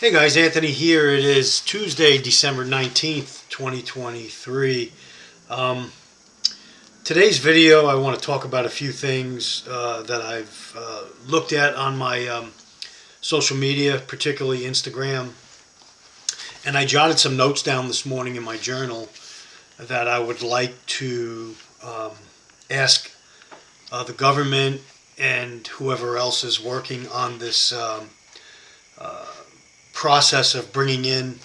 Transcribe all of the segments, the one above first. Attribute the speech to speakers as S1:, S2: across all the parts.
S1: Hey guys, Anthony here. It is Tuesday, December 19th, 2023. Um, Today's video, I want to talk about a few things that I've looked at on my social media, particularly Instagram. And I jotted some notes down this morning in my journal that I would like to ask the government and whoever else is working on this process of bringing in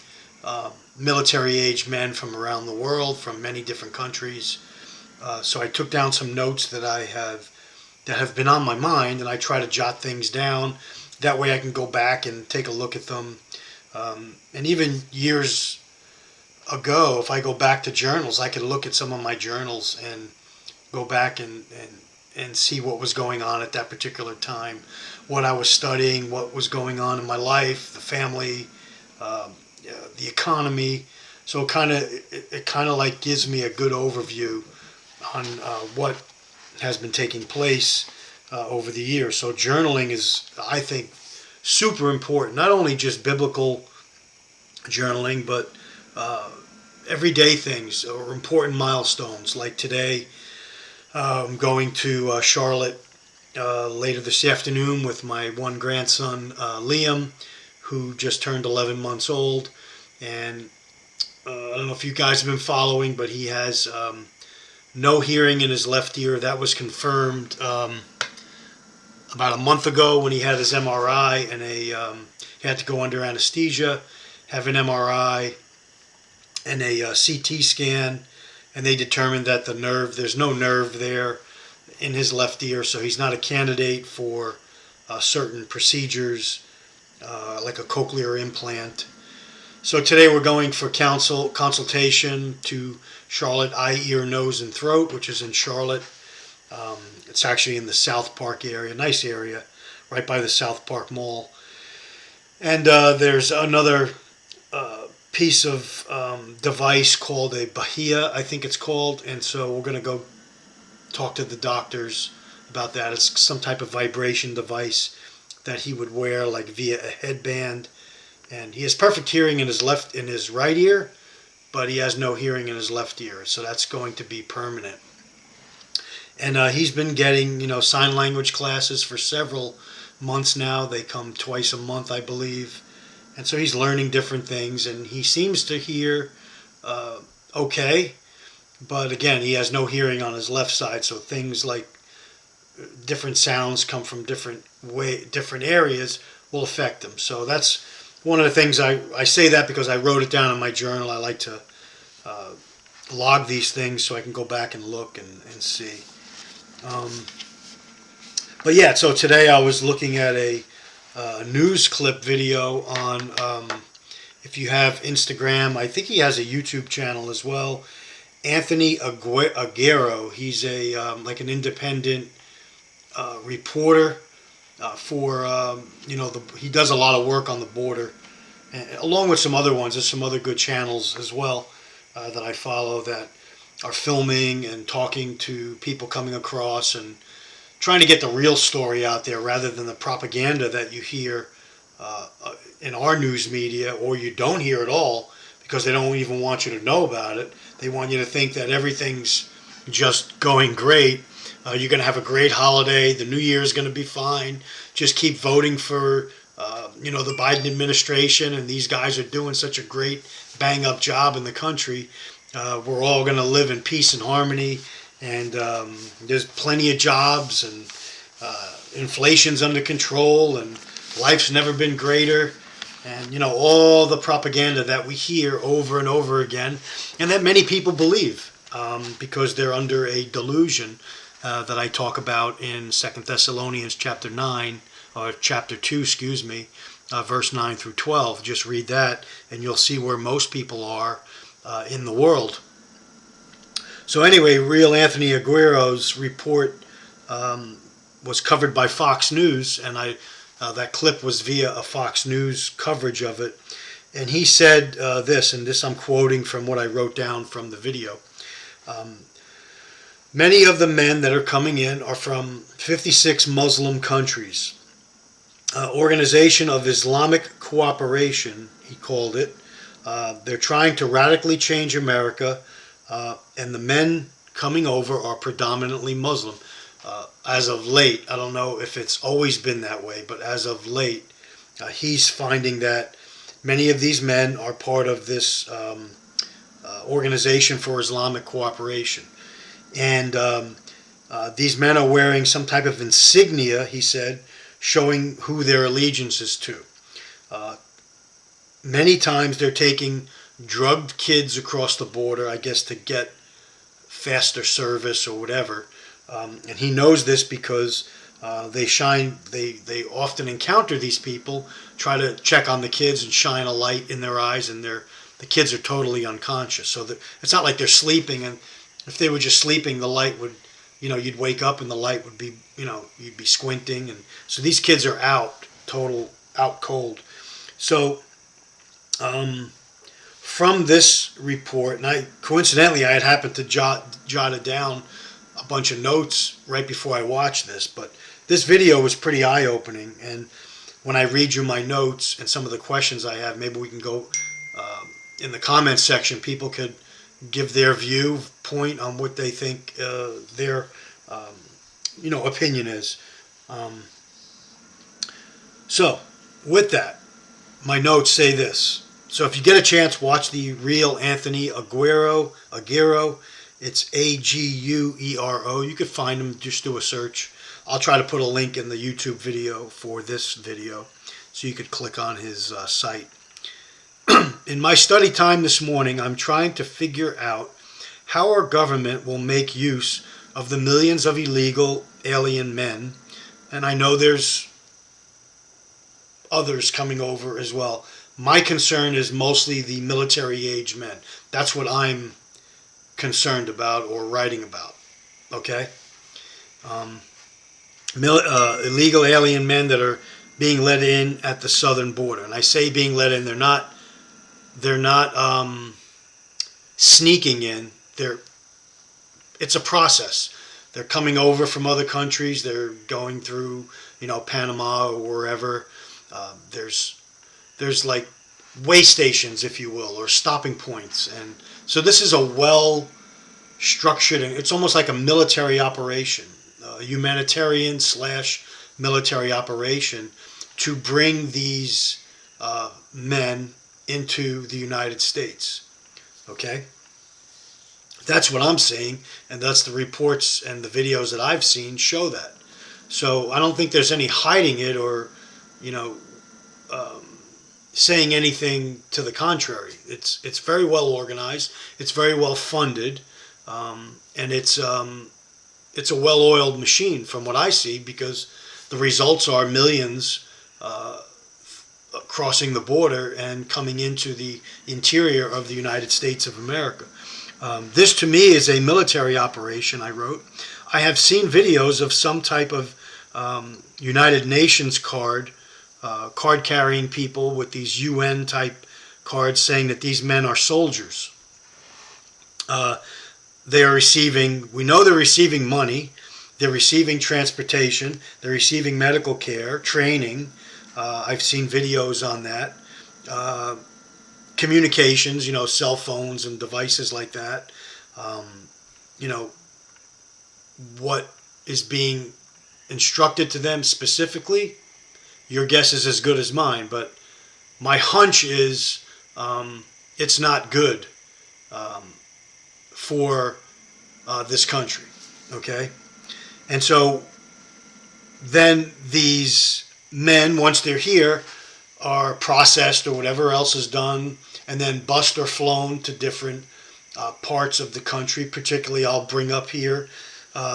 S1: military-age men from around the world, from many different countries. So I took down some notes that have been on my mind, and I try to jot things down. That way, I can go back and take a look at them. And even years ago, if I go back to journals, I could look at some of my journals and go back and see what was going on at that particular time, what I was studying, what was going on in my life, the family, the economy. So it kind of like gives me a good overview on what has been taking place over the years. So journaling is, I think, super important. Not only just biblical journaling, but everyday things or important milestones. Like today, I'm going to Charlotte later this afternoon with my one grandson, Liam, who just turned 11 months old. And I don't know if you guys have been following, but he has no hearing in his left ear. That was confirmed about a month ago when he had his MRI, and he had to go under anesthesia, have an MRI and a CT scan, and they determined that there's no nerve there in his left ear, so he's not a candidate for certain procedures like a cochlear implant. So today we're going for consultation to Charlotte Eye, Ear, Nose, and Throat, which is in Charlotte. It's actually in the South Park area, nice area, right by the South Park Mall. And there's another piece of device called a Bahia, I think it's called. And so we're going to go talk to the doctors about that. It's some type of vibration device that he would wear, like via a headband. And he has perfect hearing in his right ear, but he has no hearing in his left ear. So that's going to be permanent. And he's been getting, sign language classes for several months now. They come twice a month, I believe. And so he's learning different things, and he seems to hear okay. But again, he has no hearing on his left side, so things like different sounds come from different areas will affect him. So that's one of the things I say that because I wrote it down in my journal. I like to log these things so I can go back and look and see. But yeah, so today I was looking at a news clip video on, if you have Instagram, I think he has a YouTube channel as well, Anthony Aguero. He's like an independent reporter for, he does a lot of work on the border, and along with some other ones. There's some other good channels as well that I follow that are filming and talking to people coming across and trying to get the real story out there rather than the propaganda that you hear in our news media, or you don't hear at all because they don't even want you to know about it. They want you to think that everything's just going great. You're going to have a great holiday. The new year is going to be fine. Just keep voting for, the Biden administration, and these guys are doing such a great bang-up job in the country. We're all going to live in peace and harmony, and there's plenty of jobs, and inflation's under control, and life's never been greater. And, all the propaganda that we hear over and over again, and that many people believe because they're under a delusion that I talk about in 2 Thessalonians chapter 9, or chapter 2, verse 9 through 12. Just read that, and you'll see where most people are in the world. So anyway, real Anthony Aguero's report was covered by Fox News, and that clip was via a Fox News coverage of it. And he said this, and this I'm quoting from what I wrote down from the video. Many of the men that are coming in are from 56 Muslim countries. Organization of Islamic Cooperation, he called it. They're trying to radically change America, and the men coming over are predominantly Muslim. As of late, I don't know if it's always been that way, but as of late, he's finding that many of these men are part of this Organization for Islamic Cooperation. And these men are wearing some type of insignia, he said, showing who their allegiance is to. Many times they're taking drugged kids across the border, I guess, to get faster service or whatever. And he knows this because they often encounter these people, try to check on the kids and shine a light in their eyes, and the kids are totally unconscious. So it's not like they're sleeping, and if they were just sleeping, the light would, you'd wake up and the light would be, you'd be squinting. And so these kids are out cold. So from this report, and coincidentally I had happened to jot it down, a bunch of notes right before I watched this, but this video was pretty eye-opening, and when I read you my notes and some of the questions I have, maybe we can go in the comments section. People could give their viewpoint on what they think their opinion is. So with that, my notes say this. So if you get a chance, watch the real Anthony Aguero. It's Aguero. You could find him, just do a search. I'll try to put a link in the YouTube video for this video so you could click on his site. In my study time this morning, I'm trying to figure out how our government will make use of the millions of illegal alien men, and I know there's others coming over as well. My concern is mostly the military-age men. That's what I'm concerned about or writing about. Okay? Illegal alien men that are being let in at the southern border. And I say being let in, they're not sneaking in. It's a process. They're coming over from other countries. They're going through, Panama or wherever. There's like way stations, if you will, or stopping points. And so this is a well-structured, and it's almost like a military operation, a humanitarian / military operation to bring these men into the United States. Okay? That's what I'm saying, and that's the reports and the videos that I've seen show that. So I don't think there's any hiding it or, saying anything to the contrary. It's very well organized. It's very well funded, and it's a well-oiled machine from what I see, because the results are millions crossing the border and coming into the interior of the United States of America. This to me is a military operation, I wrote. I have seen videos of some type of United Nations card-carrying people with these UN type cards saying that these men are soldiers. They are receiving, we know they're receiving money, they're receiving transportation, they're receiving medical care, training. I've seen videos on that. Communications, cell phones and devices like that. What is being instructed to them specifically, your guess is as good as mine, but my hunch is it's not good for this country, okay? And so then these men, once they're here, are processed or whatever else is done, and then bused or flown to different parts of the country. Particularly, I'll bring up here,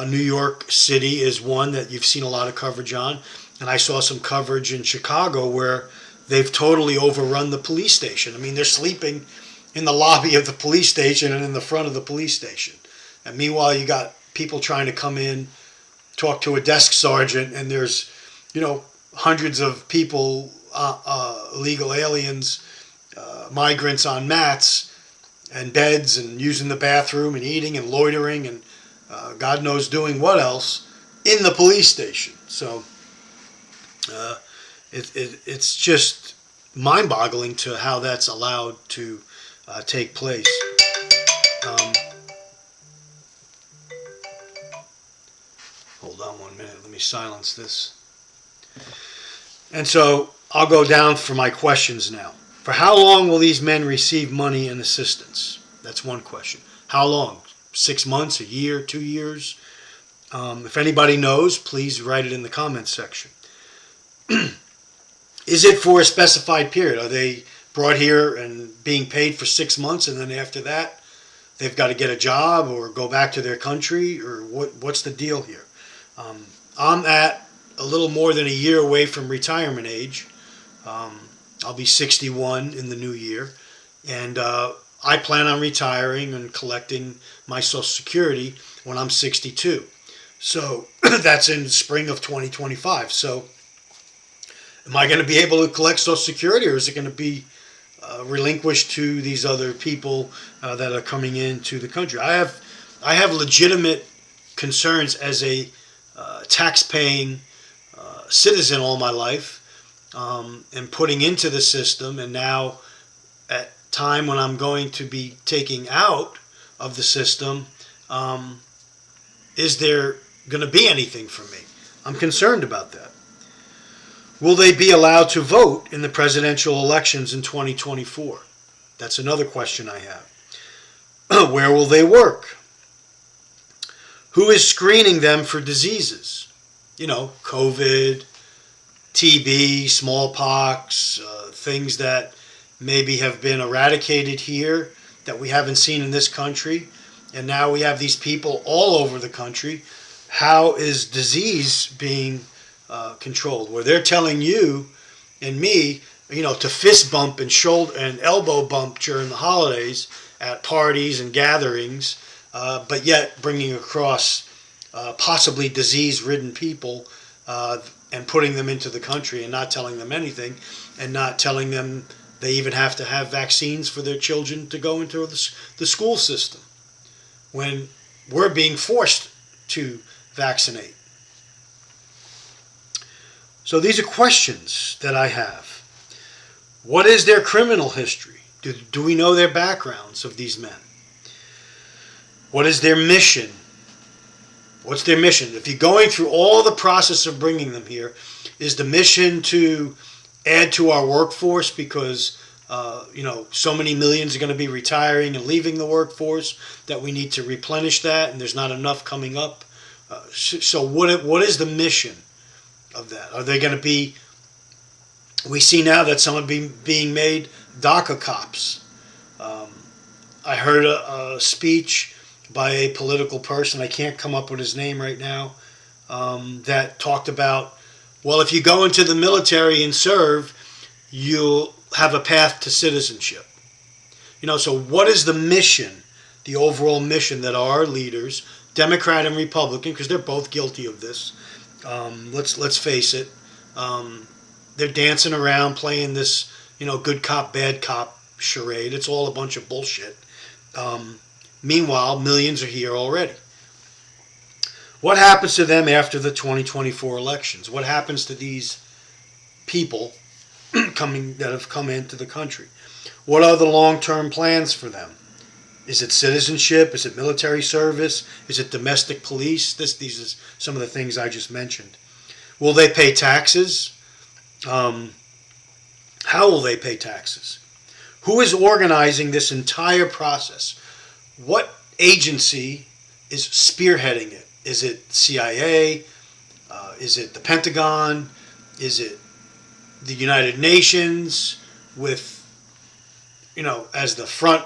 S1: New York City is one that you've seen a lot of coverage on, and I saw some coverage in Chicago where they've totally overrun the police station. I mean, they're sleeping in the lobby of the police station and in the front of the police station. And meanwhile, you got people trying to come in, talk to a desk sergeant, and there's, hundreds of people, illegal aliens, migrants on mats and beds and using the bathroom and eating and loitering and God knows doing what else in the police station. So It's just mind-boggling to how that's allowed to take place. Um, Hold on 1 minute. Let me silence this. And so I'll go down for my questions now. For how long will these men receive money and assistance? That's one question. How long? 6 months, a year, 2 years? If anybody knows, please write it in the comments section. Is it for a specified period? Are they brought here and being paid for 6 months, and then after that they've got to get a job or go back to their country, or what's the deal here? I'm at a little more than a year away from retirement age. I'll be 61 in the new year, and I plan on retiring and collecting my Social Security when I'm 62. So that's in the spring of 2025. So am I going to be able to collect Social Security, or is it going to be relinquished to these other people that are coming into the country? I have legitimate concerns as a tax-paying citizen all my life, and putting into the system, and now at time when I'm going to be taking out of the system, is there going to be anything for me? I'm concerned about that. Will they be allowed to vote in the presidential elections in 2024? That's another question I have. Where will they work? Who is screening them for diseases? COVID, TB, smallpox, things that maybe have been eradicated here that we haven't seen in this country. And now we have these people all over the country. How is disease being controlled? Where they're telling you and me, to fist bump and shoulder and elbow bump during the holidays at parties and gatherings, but yet bringing across possibly disease-ridden people and putting them into the country and not telling them anything, and not telling them they even have to have vaccines for their children to go into the school system, when we're being forced to vaccinate. So these are questions that I have. What is their criminal history? Do we know their backgrounds of these men? What is their mission? What's their mission? If you're going through all the process of bringing them here, is the mission to add to our workforce because so many millions are going to be retiring and leaving the workforce that we need to replenish that, and there's not enough coming up? So what is the mission of that? Are they going to be? We see now that some are being made DACA cops. I heard a speech by a political person, I can't come up with his name right now, that talked about, well, if you go into the military and serve, you'll have a path to citizenship. So what is the mission, the overall mission that our leaders, Democrat and Republican, because they're both guilty of this, let's face it, they're dancing around playing this, good cop, bad cop charade. It's all a bunch of bullshit. Meanwhile, millions are here already. What happens to them after the 2024 elections? What happens to these people that have come into the country? What are the long-term plans for them? Is it citizenship? Is it military service? Is it domestic police? These are some of the things I just mentioned. Will they pay taxes? How will they pay taxes? Who is organizing this entire process? What agency is spearheading it? Is it CIA? Is it the Pentagon? Is it the United Nations with, as the front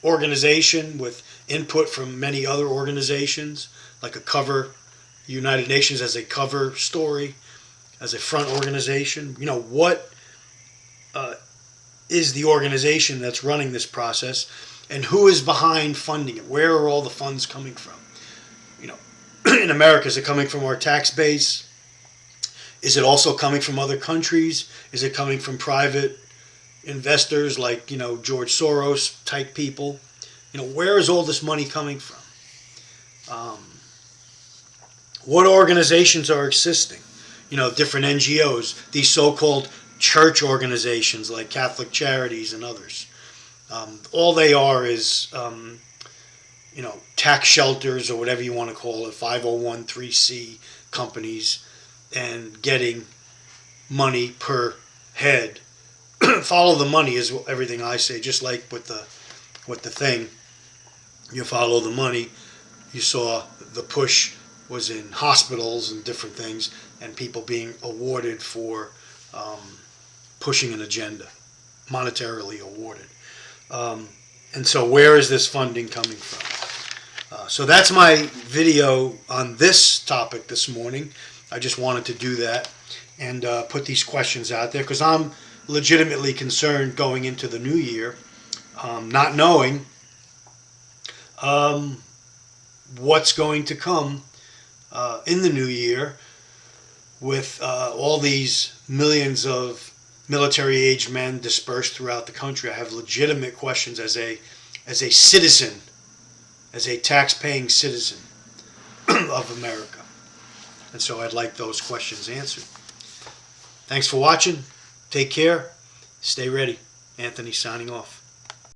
S1: organization with input from many other organizations, like United Nations as a cover story, as a front organization? What is the organization that's running this process, and who is behind funding it? Where are all the funds coming from? In America, is it coming from our tax base? Is it also coming from other countries? Is it coming from private investors like, George Soros type people? Where is all this money coming from? What organizations are existing? different NGOs, these so-called church organizations like Catholic Charities and others. All they are is, tax shelters or whatever you want to call it, 501(c) companies, and getting money per head. Follow the money is everything I say. Just like with the thing, you follow the money. You saw the push was in hospitals and different things, and people being awarded for pushing an agenda, monetarily awarded. And so where is this funding coming from? So that's my video on this topic this morning. I just wanted to do that and put these questions out there because I'm legitimately concerned going into the new year, not knowing what's going to come in the new year with all these millions of military-age men dispersed throughout the country. I have legitimate questions as a citizen, as a tax-paying citizen of America. And so I'd like those questions answered. Thanks for watching. Take care. Stay ready. Anthony signing off.